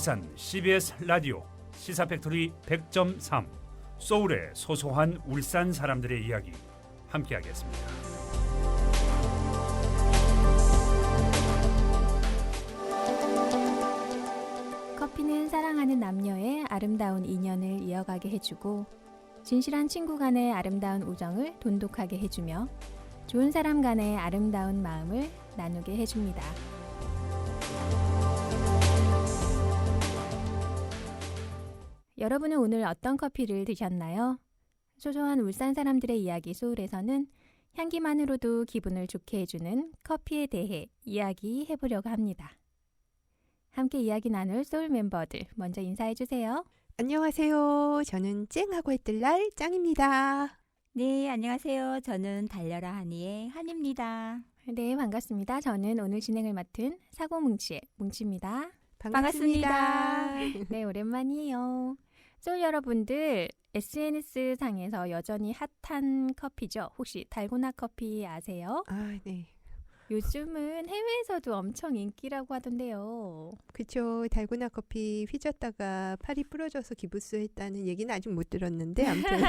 울산 CBS 라디오 시사팩토리 100.3 소울의 소소한 울산 사람들의 이야기 함께하겠습니다. 커피는 사랑하는 남녀의 아름다운 인연을 이어가게 해주고 진실한 친구 간의 아름다운 우정을 돈독하게 해주며 좋은 사람 간의 아름다운 마음을 나누게 해줍니다. 여러분은 오늘 어떤 커피를 드셨나요? 소소한 울산 사람들의 이야기 소울에서는 향기만으로도 기분을 좋게 해주는 커피에 대해 이야기해보려고 합니다. 함께 이야기 나눌 소울 멤버들 먼저 인사해주세요. 안녕하세요. 저는 쨍하고 해뜰날 짱입니다. 네, 안녕하세요. 저는 달려라 하니의 한입니다. 네, 반갑습니다. 저는 오늘 진행을 맡은 사고뭉치의 뭉치입니다. 반갑습니다. 네, 오랜만이에요. 소울 여러분들, SNS상에서 여전히 핫한 커피죠. 혹시 달고나 커피 아세요? 아, 네. 요즘은 해외에서도 엄청 인기라고 하던데요. 그쵸. 달고나 커피 휘졌다가 팔이 부러져서 기부스했다는 얘기는 아직 못 들었는데 아무튼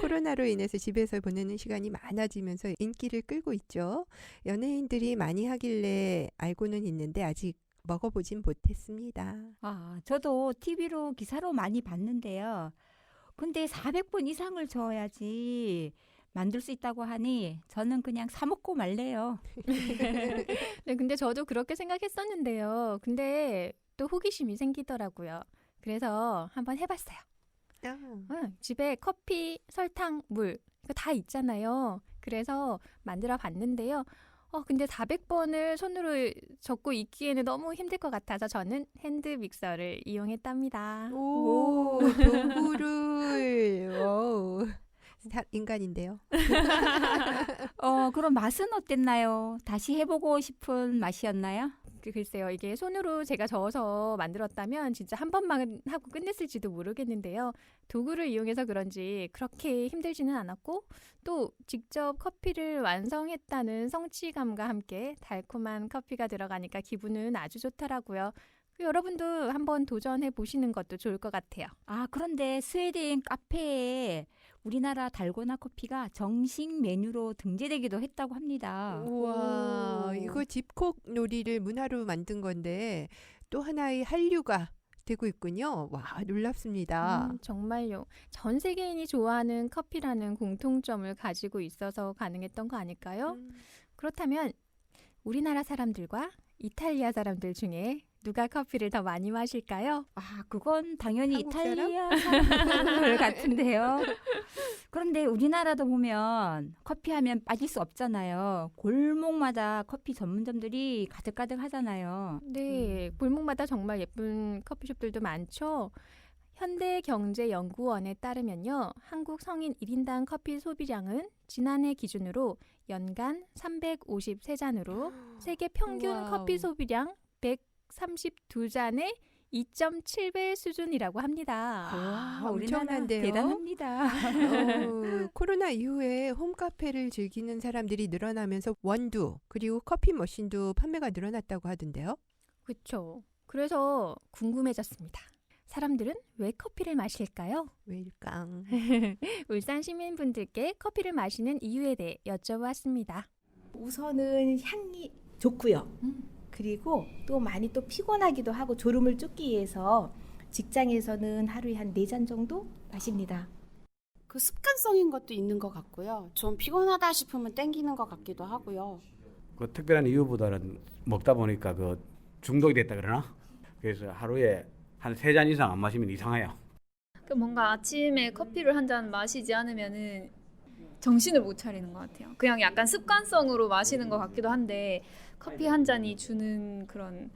코로나로 인해서 집에서 보내는 시간이 많아지면서 인기를 끌고 있죠. 연예인들이 많이 하길래 알고는 있는데 아직 먹어보진 못했습니다. 저도 TV로 기사로 많이 봤는데요. 근데 400번 이상을 저어야지 만들 수 있다고 하니 저는 그냥 사 먹고 말래요. 네, 근데 저도 그렇게 생각했었는데요. 근데 또 호기심이 생기더라고요. 그래서 한번 해봤어요. 집에 커피, 설탕, 물 이거 다 있잖아요. 그래서 만들어 봤는데요. 근데 400번을 손으로 적고 익기에는 너무 힘들 것 같아서 저는 핸드 믹서를 이용했답니다. 오, 도구를. 오. 인간인데요. 그럼 맛은 어땠나요? 다시 해보고 싶은 맛이었나요? 글쎄요. 이게 손으로 제가 저어서 만들었다면 진짜 한 번만 하고 끝냈을지도 모르겠는데요. 도구를 이용해서 그런지 그렇게 힘들지는 않았고 또 직접 커피를 완성했다는 성취감과 함께 달콤한 커피가 들어가니까 기분은 아주 좋더라고요. 여러분도 한번 도전해 보시는 것도 좋을 것 같아요. 그런데 스웨덴 카페에 우리나라 달고나 커피가 정식 메뉴로 등재되기도 했다고 합니다. 우와, 이거 집콕 놀이를 문화로 만든 건데 또 하나의 한류가 되고 있군요. 와, 놀랍습니다. 정말요. 전 세계인이 좋아하는 커피라는 공통점을 가지고 있어서 가능했던 거 아닐까요? 그렇다면 우리나라 사람들과 이탈리아 사람들 중에 누가 커피를 더 많이 마실까요? 그건 당연히 한국 사람? 이탈리아 사람들 같은데요. 그런데 우리나라도 보면 커피하면 빠질 수 없잖아요. 골목마다 커피 전문점들이 가득가득 하잖아요. 네, 골목마다 정말 예쁜 커피숍들도 많죠. 현대경제연구원에 따르면요. 한국 성인 1인당 커피 소비량은 지난해 기준으로 연간 353잔으로 세계 평균 와우. 커피 소비량 132잔의 2.7배 수준이라고 합니다. 엄청난데요. 대단합니다. 코로나 이후에 홈카페를 즐기는 사람들이 늘어나면서 원두 그리고 커피 머신도 판매가 늘어났다고 하던데요. 그렇죠. 그래서 궁금해졌습니다. 사람들은 왜 커피를 마실까요? 왜일까? 울산 시민분들께 커피를 마시는 이유에 대해 여쭤봤습니다. 우선은 향이 좋고요. 그리고 또 많이 또 피곤하기도 하고 졸음을 쫓기 위해서 직장에서는 하루에 한 4잔 정도 마십니다. 그 습관성인 것도 있는 것 같고요. 좀 피곤하다 싶으면 땡기는 것 같기도 하고요. 그 특별한 이유보다는 먹다 보니까 그 중독이 됐다 그러나? 그래서 하루에 한 3잔 이상 안 마시면 이상해요. 뭔가 아침에 커피를 한 잔 마시지 않으면은 정신을 못 차리는 것 같아요. 그냥 약간 습관성으로 마시는 것 같기도 한데 커피 한 잔이 주는 그런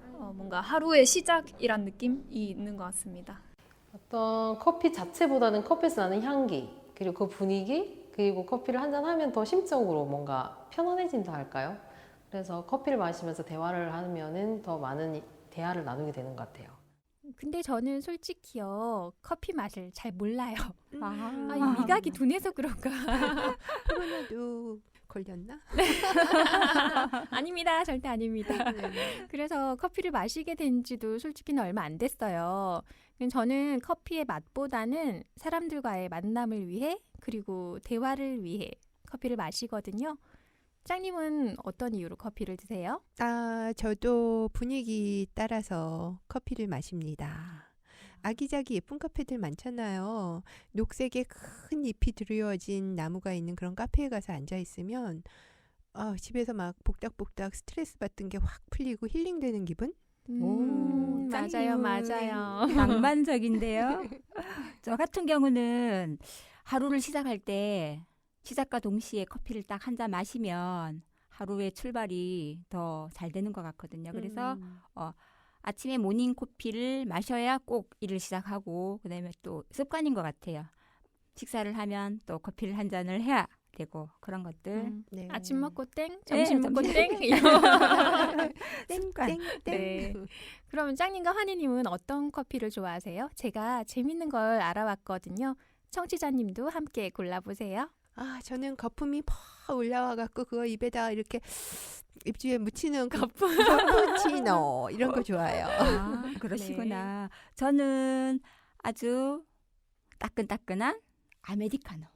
뭔가 하루의 시작이란 느낌이 있는 것 같습니다. 어떤 커피 자체보다는 커피에서 나는 향기, 그리고 그 분위기, 그리고 커피를 한 잔 하면 더 심적으로 뭔가 편안해진다 할까요? 그래서 커피를 마시면서 대화를 하면은 더 많은 대화를 나누게 되는 것 같아요. 근데 저는 솔직히요. 커피 맛을 잘 몰라요. 아, 이 미각이 둔해서 그런가. 코로나도 걸렸나? 아닙니다. 절대 아닙니다. 네. 그래서 커피를 마시게 된 지도 솔직히는 얼마 안 됐어요. 저는 커피의 맛보다는 사람들과의 만남을 위해 그리고 대화를 위해 커피를 마시거든요. 짱님은 어떤 이유로 커피를 드세요? 저도 분위기 따라서 커피를 마십니다. 아기자기 예쁜 카페들 많잖아요. 녹색에 큰 잎이 드리워진 나무가 있는 그런 카페에 가서 앉아 있으면 집에서 막 복닥복닥 스트레스 받던 게 확 풀리고 힐링되는 기분? 맞아요, 짱님은 맞아요. 낭만적인데요. 저 같은 경우는 하루를 시작할 때 시작과 동시에 커피를 딱 한 잔 마시면 하루의 출발이 더 잘 되는 것 같거든요. 그래서 아침에 모닝 커피를 마셔야 꼭 일을 시작하고 그다음에 또 습관인 것 같아요. 식사를 하면 또 커피를 한 잔을 해야 되고 그런 것들. 네. 아침 먹고 땡, 네, 점심 먹고 점심. 땡. 습관. 땡. 네. 그러면 짱님과 환희님은 어떤 커피를 좋아하세요? 제가 재밌는 걸 알아왔거든요. 청취자님도 함께 골라보세요. 저는 거품이 퍽 올라와갖고 그거 입에다 이렇게 입주에 묻히는 카푸치노 이런 거 좋아해요. 그러시구나. 저는 아주 따끈따끈한 아메리카노.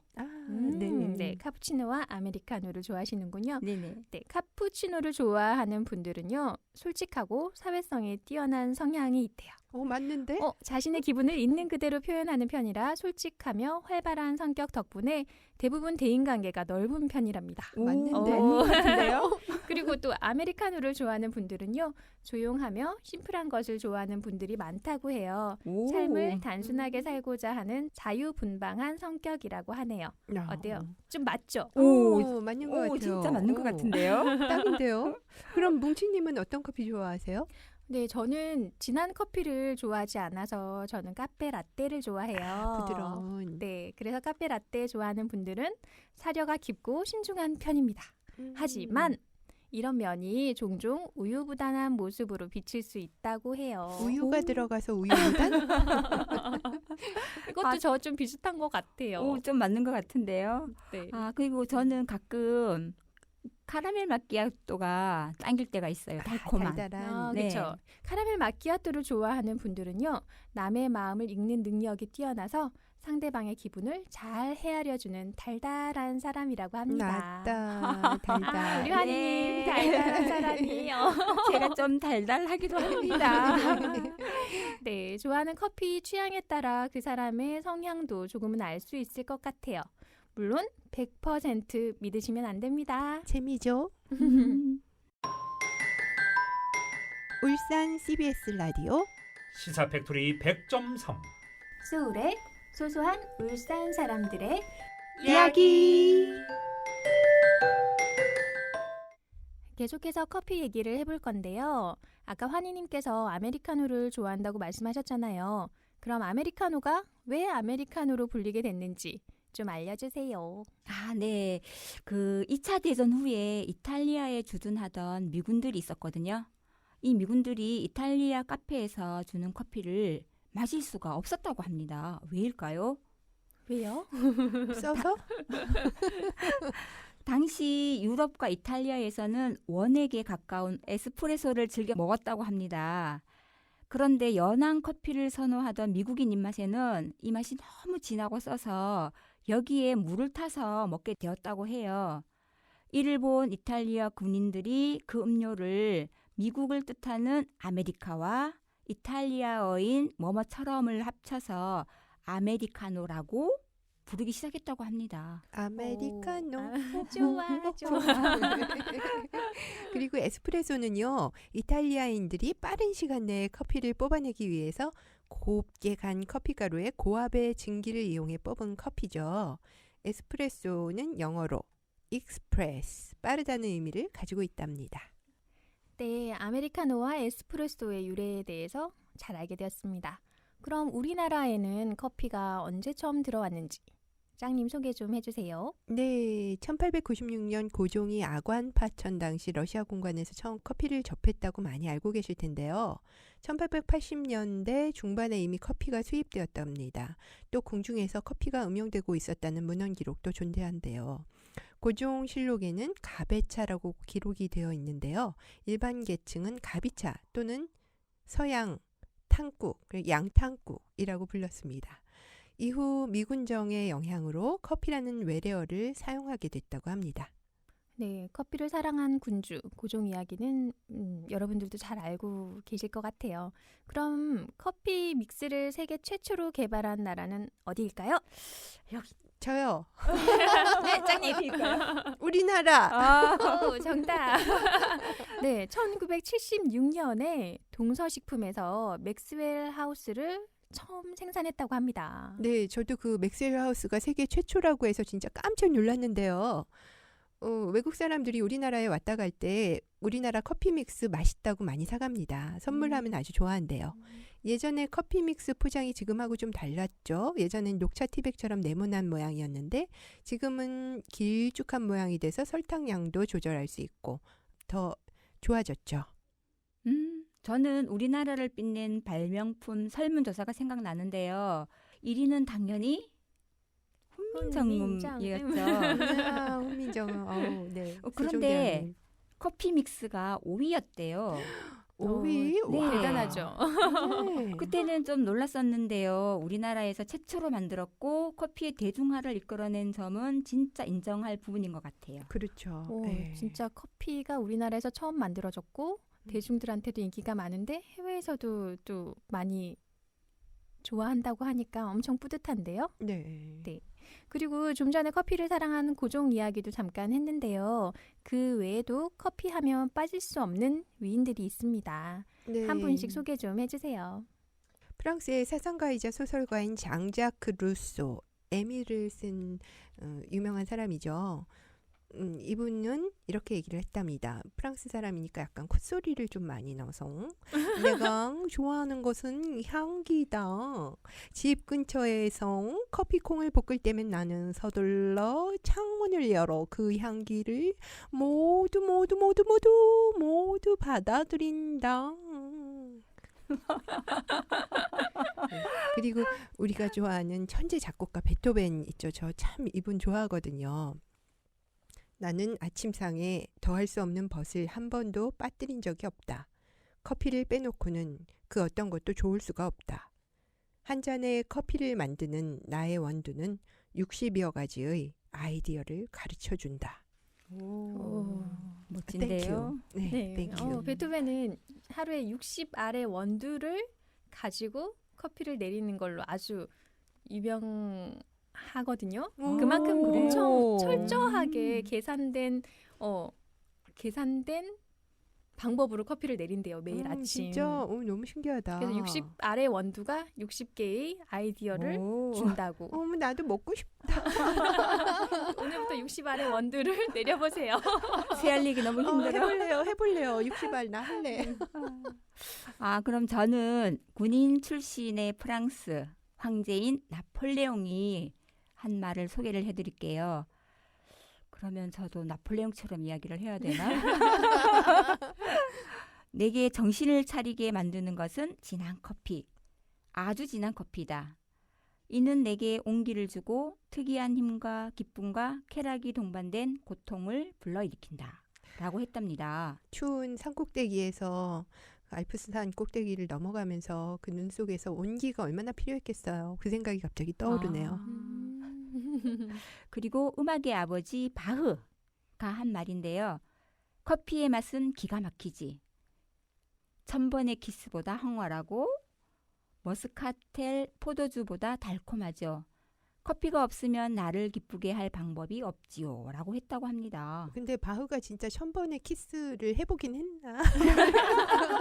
네, 카푸치노와 아메리카노를 좋아하시는군요. 네네. 네, 카푸치노를 좋아하는 분들은요, 솔직하고 사회성이 뛰어난 성향이 있대요. 맞는데? 자신의 기분을 있는 그대로 표현하는 편이라 솔직하며 활발한 성격 덕분에 대부분 대인관계가 넓은 편이랍니다. 맞는데? 맞는 것 같은데요? 그리고 또 아메리카노를 좋아하는 분들은요, 조용하며 심플한 것을 좋아하는 분들이 많다고 해요. 오. 삶을 단순하게 살고자 하는 자유분방한 성격이라고 하네요. 어때요? 좀 맞죠? 오, 맞는 것 같아요. 진짜 맞는 것 같은데요? 딱인데요? 그럼 뭉치님은 어떤 커피 좋아하세요? 네, 저는 진한 커피를 좋아하지 않아서 저는 카페 라떼를 좋아해요. 부드러운. 네, 그래서 카페 라떼 좋아하는 분들은 사려가 깊고 신중한 편입니다. 하지만 이런 면이 종종 우유부단한 모습으로 비칠 수 있다고 해요. 우유가 들어가서 우유부단? 이것도 저 좀 비슷한 것 같아요. 좀 맞는 것 같은데요? 네. 그리고 저는 가끔 카라멜 마끼아또가 당길 때가 있어요. 달콤한. 달달한. 네. 그렇죠. 카라멜 마키아토를 좋아하는 분들은요, 남의 마음을 읽는 능력이 뛰어나서 상대방의 기분을 잘 헤아려주는 달달한 사람이라고 합니다. 맞다. 달달. 우리 환희님 네. 달달한 사람이에요. 제가 좀 달달하기도 합니다. 네, 좋아하는 커피 취향에 따라 그 사람의 성향도 조금은 알 수 있을 것 같아요. 물론 100% 믿으시면 안 됩니다. 재미죠? 울산 CBS 라디오 시사 팩토리 100.3 소울의 소소한 울산 사람들의 이야기. 계속해서 커피 얘기를 해볼 건데요. 아까 환희님께서 아메리카노를 좋아한다고 말씀하셨잖아요. 그럼 아메리카노가 왜 아메리카노로 불리게 됐는지 좀 알려주세요. 네. 그 2차 대전 후에 이탈리아에 주둔하던 미군들이 있었거든요. 이 미군들이 이탈리아 카페에서 주는 커피를 마실 수가 없었다고 합니다. 왜일까요? 왜요? 써서? 당시 유럽과 이탈리아에서는 원액에 가까운 에스프레소를 즐겨 먹었다고 합니다. 그런데 연한 커피를 선호하던 미국인 입맛에는 이 맛이 너무 진하고 써서 여기에 물을 타서 먹게 되었다고 해요. 이를 본 이탈리아 군인들이 그 음료를 미국을 뜻하는 아메리카와 이탈리아어인 뭐뭐처럼을 합쳐서 아메리카노라고 부르기 시작했다고 합니다. 아메리카노. 좋아, 좋아. 그리고 에스프레소는요, 이탈리아인들이 빠른 시간 내에 커피를 뽑아내기 위해서 곱게 간 커피가루에 고압의 증기를 이용해 뽑은 커피죠. 에스프레소는 영어로 익스프레스, 빠르다는 의미를 가지고 있답니다. 네, 아메리카노와 에스프레소의 유래에 대해서 잘 알게 되었습니다. 그럼 우리나라에는 커피가 언제 처음 들어왔는지 짱님 소개 좀 해주세요. 네, 1896년 고종이 아관 파천 당시 러시아 공관에서 처음 커피를 접했다고 많이 알고 계실 텐데요. 1880년대 중반에 이미 커피가 수입되었답니다. 또 궁중에서 커피가 음용되고 있었다는 문헌 기록도 존재한대요. 고종실록에는 가배차라고 기록이 되어 있는데요. 일반 계층은 가비차 또는 서양 탕국, 양탕국이라고 불렀습니다. 이후 미군정의 영향으로 커피라는 외래어를 사용하게 됐다고 합니다. 네, 커피를 사랑한 군주, 고종 이야기는 여러분들도 잘 알고 계실 것 같아요. 그럼 커피 믹스를 세계 최초로 개발한 나라는 어디일까요? 저요. 네, 짱님. 우리나라. 오, 정답. 네, 1976년에 동서식품에서 맥스웰 하우스를 처음 생산했다고 합니다. 네, 저도 그 맥스웰 하우스가 세계 최초라고 해서 진짜 깜짝 놀랐는데요. 외국 사람들이 우리나라에 왔다 갈 때 우리나라 커피 믹스 맛있다고 많이 사갑니다. 선물하면 아주 좋아한대요. 예전에 커피 믹스 포장이 지금하고 좀 달랐죠. 예전엔 녹차 티백처럼 네모난 모양이었는데 지금은 길쭉한 모양이 돼서 설탕 양도 조절할 수 있고 더 좋아졌죠. 저는 우리나라를 빛낸 발명품 설문조사가 생각나는데요. 1위는 당연히 훈민정음이었죠. 훈민정음. 네. 그런데 커피 믹스가 5위였대요. 5위? 네. 대단하죠. 네. 그때는 좀 놀랐었는데요. 우리나라에서 최초로 만들었고 커피의 대중화를 이끌어낸 점은 진짜 인정할 부분인 것 같아요. 그렇죠. 오, 네. 진짜 커피가 우리나라에서 처음 만들어졌고 대중들한테도 인기가 많은데 해외에서도 또 많이 좋아한다고 하니까 엄청 뿌듯한데요. 네. 네. 그리고 좀 전에 커피를 사랑하는 고종 이야기도 잠깐 했는데요. 그 외에도 커피하면 빠질 수 없는 위인들이 있습니다. 네. 한 분씩 소개 좀 해주세요. 프랑스의 사상가이자 소설가인 장자크 루소, 에밀을 쓴 유명한 사람이죠. 이분은 이렇게 얘기를 했답니다. 프랑스 사람이니까 약간 콧소리를 좀 많이 넣어서 내가 좋아하는 것은 향기다. 집 근처에서 커피콩을 볶을 때면 나는 서둘러 창문을 열어 그 향기를 모두 받아들인다. 그리고 우리가 좋아하는 천재 작곡가 베토벤 있죠. 저 참 이분 좋아하거든요. 나는 아침상에 더할 수 없는 벗을 한 번도 빠뜨린 적이 없다. 커피를 빼놓고는 그 어떤 것도 좋을 수가 없다. 한 잔의 커피를 만드는 나의 원두는 60여 가지의 아이디어를 가르쳐준다. 멋진데요. 네, 네. 땡큐. 베토벤은 하루에 60알의 원두를 가지고 커피를 내리는 걸로 아주 유명하거든요. 그만큼 그래요? 엄청 철저하게 계산된 방법으로 커피를 내린대요. 매일 아침. 진짜 너무 신기하다. 그래서 60알의 원두가 60개의 아이디어를 준다고. 어머 나도 먹고 싶다. 오늘부터 60알의 원두를 내려보세요. 세알리기 너무 힘들어. 해볼래요. 60알 나 할래. 그럼 저는 군인 출신의 프랑스 황제인 나폴레옹이 한 말을 소개를 해드릴게요. 그러면 저도 나폴레옹처럼 이야기를 해야 되나? 내게 정신을 차리게 만드는 것은 진한 커피, 아주 진한 커피다. 이는 내게 온기를 주고 특이한 힘과 기쁨과 쾌락이 동반된 고통을 불러일으킨다. 라고 했답니다. 추운 산 꼭대기에서 알프스산 꼭대기를 넘어가면서 그 눈 속에서 온기가 얼마나 필요했겠어요. 그 생각이 갑자기 떠오르네요. 그리고 음악의 아버지 바흐가 한 말인데요. 커피의 맛은 기가 막히지. 1000번의 키스보다 황홀하고 머스카텔 포도주보다 달콤하죠. 커피가 없으면 나를 기쁘게 할 방법이 없지요. 라고 했다고 합니다. 근데 바흐가 진짜 1000번의 키스를 해보긴 했나?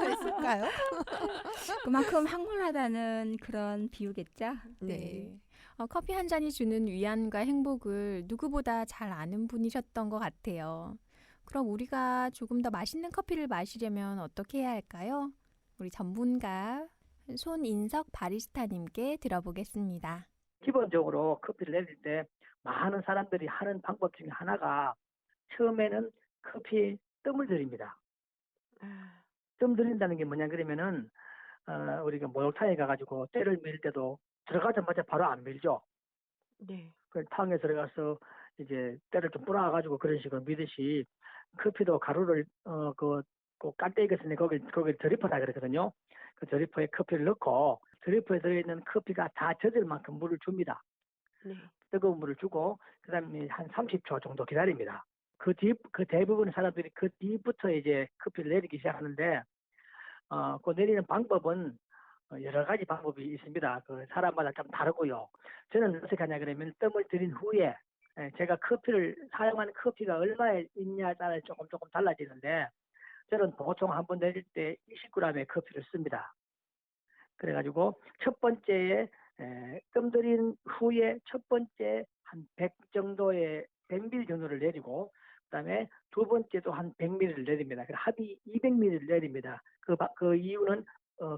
했을까요? 그만큼 황홀하다는 그런 비유겠죠? 네. 커피 한 잔이 주는 위안과 행복을 누구보다 잘 아는 분이셨던 것 같아요. 그럼 우리가 조금 더 맛있는 커피를 마시려면 어떻게 해야 할까요? 우리 전문가 손인석 바리스타님께 들어보겠습니다. 기본적으로 커피를 내릴 때 많은 사람들이 하는 방법 중에 하나가 처음에는 커피에 뜸을 들입니다. 뜸 들인다는 게 뭐냐 그러면은 우리가 목욕탕에 가가지고 때를 밀 때도 들어가자마자 바로 안 밀죠. 네. 그 탕에 들어가서 이제 때를 좀 뿌려가지고 그런 식으로 미듯이 커피도 가루를 그 깍대기 같은데 거기 드리퍼다 그러거든요. 그 드리퍼에 커피를 넣고 드리퍼에 들어있는 커피가 다 젖을 만큼 물을 줍니다. 뜨거운 물을 주고 그다음에 한 30초 정도 기다립니다. 그 대부분 사람들이 그 뒤부터 이제 커피를 내리기 시작하는데 그 내리는 방법은 여러 가지 방법이 있습니다. 그 사람마다 좀 다르고요. 저는 어떻게 하냐 그러면 뜸을 들인 후에 제가 사용하는 커피가 얼마에 있냐에 따라 조금 달라지는데 저는 보통 한 번 내릴 때 20g의 커피를 씁니다. 그래가지고 첫 번째에 뜸 들인 후에 첫 번째 한 100 정도의 100ml 정도를 내리고 그다음에 두 번째도 한 100ml를 내립니다. 합이 200ml를 내립니다. 그 이유는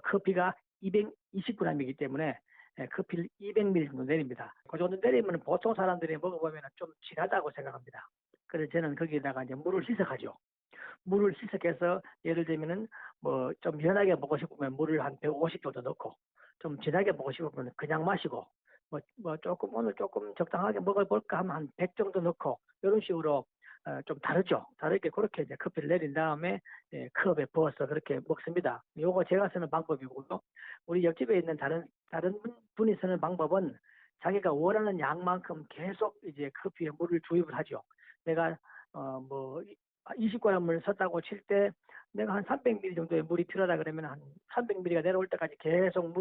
커피가 220g이기 때문에 커피를 200ml 정도 내립니다. 그 정도 내리면 보통 사람들이 먹어보면 좀 진하다고 생각합니다. 그래서 저는 거기에다가 이제 물을 희석하죠. 물을 희석해서 예를 들면은 뭐 좀 연하게 먹고 싶으면 물을 한 150 정도 넣고 좀 진하게 먹고 싶으면 그냥 마시고 뭐 조금 오늘 조금 적당하게 먹어볼까 하면 한 100 정도 넣고 이런 식으로 좀 다르게 그렇게 이제 커피를 내린 다음에 컵에 부어서 그렇게 먹습니다. 요거 제가 쓰는 방법이고요. 우리 옆집에 있는 다른 분이 쓰는 방법은 자기가 원하는 양만큼 계속 이제 커피에 물을 주입을 하죠. 내가 뭐 20g을 썼다고 칠 때 내가 한 300ml 정도의 물이 필요하다 그러면 한 300ml가 내려올 때까지 계속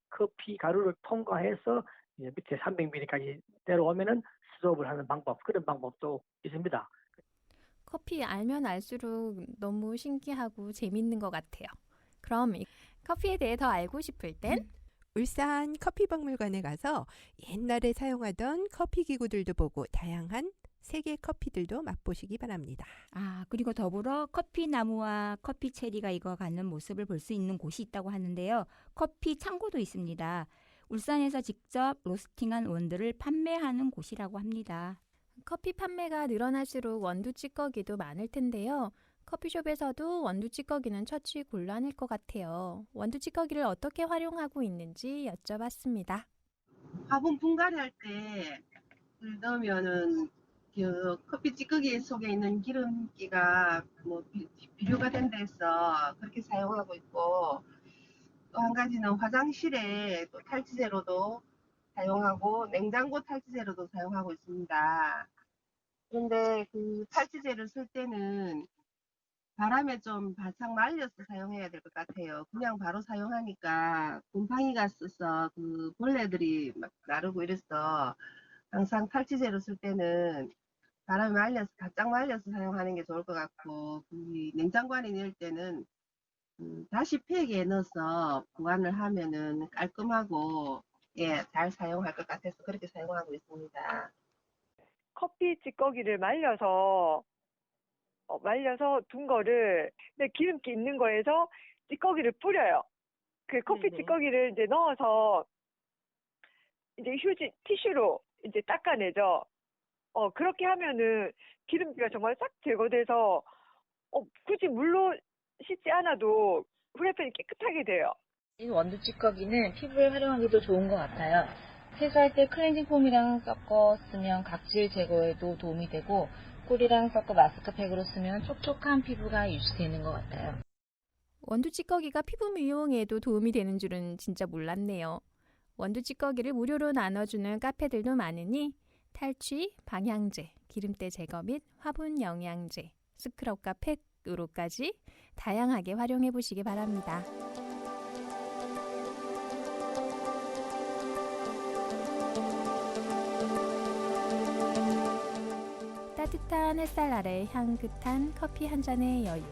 커피 가루를 통과해서 이제 밑에 300ml까지 내려오면은 스톱을 하는 그런 방법도 있습니다. 커피 알면 알수록 너무 신기하고 재밌는 것 같아요. 그럼 커피에 대해 더 알고 싶을 땐 울산 커피박물관에 가서 옛날에 사용하던 커피 기구들도 보고 다양한 세계 커피들도 맛보시기 바랍니다. 그리고 더불어 커피 나무와 커피 체리가 익어가는 모습을 볼 수 있는 곳이 있다고 하는데요. 커피 창고도 있습니다. 울산에서 직접 로스팅한 원두를 판매하는 곳이라고 합니다. 커피 판매가 늘어날수록 원두 찌꺼기도 많을 텐데요. 커피숍에서도 원두 찌꺼기는 처치 곤란일 것 같아요. 원두 찌꺼기를 어떻게 활용하고 있는지 여쭤봤습니다. 화분 분갈이할 때 넣으면은 그 커피 찌꺼기 속에 있는 기름기가 뭐 비료가 된 데서 그렇게 사용하고 있고 또 한 가지는 화장실에 또 탈취제로도 사용하고 냉장고 탈취제로도 사용하고 있습니다. 그런데 그 탈취제를 쓸 때는 바람에 좀 바짝 말려서 사용해야 될 것 같아요. 그냥 바로 사용하니까 곰팡이가 써서 그 벌레들이 막 나르고 이래서 항상 탈취제를 쓸 때는 바람에 말려서 바짝 말려서 사용하는 게 좋을 것 같고 냉장고 안에 넣을 때는 다시 팩에 넣어서 보관을 하면은 깔끔하고 잘 사용할 것 같아서 그렇게 사용하고 있습니다. 커피 찌꺼기를 말려서 둔 거를 기름기 있는 거에서 찌꺼기를 뿌려요. 그 커피 찌꺼기를 이제 넣어서 이제 티슈로 이제 닦아내죠. 그렇게 하면은 기름기가 정말 싹 제거돼서 굳이 물로 씻지 않아도 후라이팬이 깨끗하게 돼요. 이 원두 찌꺼기는 피부에 활용하기도 좋은 것 같아요. 세수할 때 클렌징 폼이랑 섞어 쓰면 각질 제거에도 도움이 되고 꿀이랑 섞어 마스크팩으로 쓰면 촉촉한 피부가 유지되는 것 같아요. 원두 찌꺼기가 피부 미용에도 도움이 되는 줄은 진짜 몰랐네요. 원두 찌꺼기를 무료로 나눠주는 카페들도 많으니 탈취, 방향제, 기름때 제거 및 화분 영양제, 스크럽과 팩으로까지 다양하게 활용해 보시기 바랍니다. 따뜻한 햇살 아래 향긋한 커피 한 잔의 여유.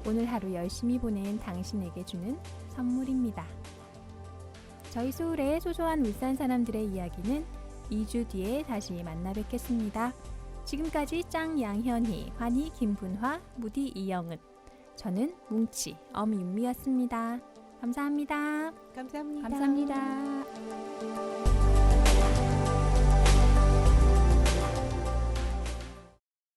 오늘 하루 열심히 보낸 당신에게 주는 선물입니다. 저희 소울의 소소한 울산 사람들의 이야기는 2주 뒤에 다시 만나 뵙겠습니다. 지금까지 짱 양현희, 환희 김분화, 무디 이영은, 저는 뭉치 엄윤미였습니다. 감사합니다. 감사합니다. 감사합니다.